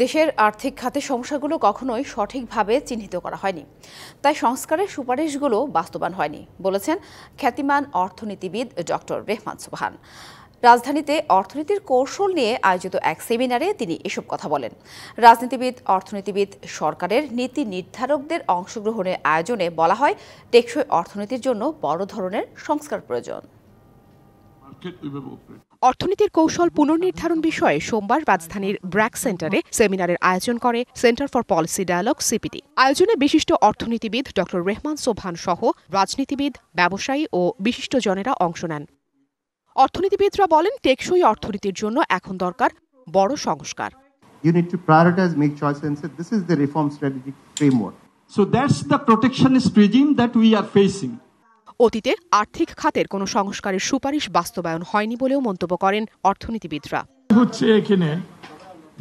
দেশের আর্থিক খাতের সমস্যাগুলো কখনোই সঠিকভাবে চিহ্নিত করা হয়নি, তাই সংস্কারের সুপারিশগুলো বাস্তবায়ন হয়নি বলেছেন খ্যাতিমান অর্থনীতিবিদ ডক্টর রেহমান সোবহান। রাজধানীতে অর্থনীতির কৌশল নিয়ে আয়োজিত এক সেমিনারে তিনি এসব কথা বলেন। রাজনীতিবিদ, অর্থনীতিবিদ, সরকারের নীতি নির্ধারকদের অংশগ্রহণের আয়োজনে বলা হয়, টেকসই অর্থনীতির জন্য বড় ধরনের সংস্কার প্রয়োজন। অর্থনীতির কৌশল পুনর্নির্ধারণ বিষয়ে সোমবার রাজধানীর ব্র্যাক সেন্টারে সেমিনারের আয়োজন করে Centre for Policy Dialogue CPD. আয়োজনে বিশিষ্ট অর্থনীতিবিদ ডক্টর রেহমান সোবহান সহ রাজনীতিবিদ, ব্যবসায়ী ও বিশিষ্টজনেরা অংশ নেন। অর্থনীতিবিদরা বলেন, টেকসই অর্থনীতির জন্য এখন দরকার বড় সংস্কার। You need to prioritize, make choices, and say this is the reform strategic framework. So that's the protectionist regime that we are facing. অতীতে আর্থিক খাতের কোনো সংস্কারের সুপারিশ বাস্তবায়ন হয়নি বলেও মন্তব্য করেন অর্থনীতিবিদরা।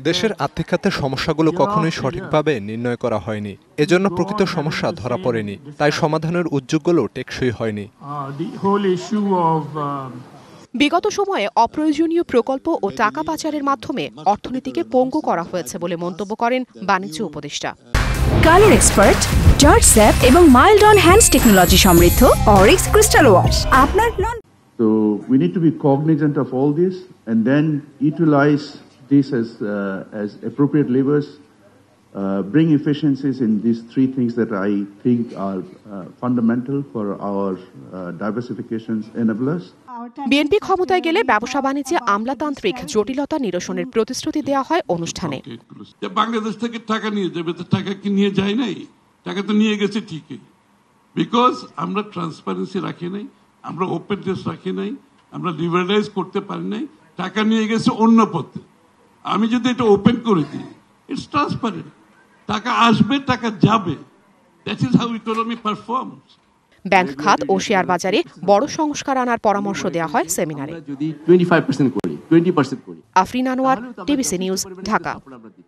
দেশের আর্থিক খাতের সমস্যাগুলো কখনোই সঠিকভাবে নির্ণয় করা হয়নি, এজন্য প্রকৃত সমস্যা ধরা পড়েনি, তাই সমাধানের উদ্যোগগুলো টেকসই হয়নি। বিগত সময়ে অপ্রয়োজনীয় প্রকল্প ও টাকা পাচারের মাধ্যমে অর্থনীতিকে পঙ্গু করা হয়েছে বলে মন্তব্য করেন বাণিজ্য উপদেষ্টা। কালার এক্সপার্ট, জর্জ স্যাপ এবং মাইল্ড অন হ্যান্ডস টেকনোলজি সমৃদ্ধ অরিক্স ক্রিস্টাল ওয়াশ আপনার So we need to be cognizant of all this and then utilize this as appropriate levers, bring efficiencies in these three things that I think are fundamental for our diversification enablers. BNP ক্ষমতায় গেলে ব্যবসা বাণিজ্যে আমলাতান্ত্রিক জটিলতা নিরসনের প্রতিশ্রুতি দেওয়া হয় অনুষ্ঠানে। বাংলাদেশ থেকে টাকা নিয়ে যাবে, তো টাকা কি নিয়ে যায় নাই? টাকা তো নিয়ে গেছে ঠিকই, বিকজ আমরা ট্রান্সপারেন্সি রাখি নাই, আমরা ওপেননেস রাখি নাই, আমরা লিবারালাইজ করতে পারি নাই, টাকা নিয়ে গেছে অন্য পথে। আমি যদি এটা ওপেন করে দিই, ইটস ট্রান্সপারেন্ট, টাকা আসবে, টাকা যাবে, that is how economy performs. Bank খাত ও শেয়ার বাজারে বড় সংস্কার আনার পরামর্শ দেওয়া হয় সেমিনারে। যদি 25% করি, 20% করি। Afrin Anwar, TBC news, Dhaka.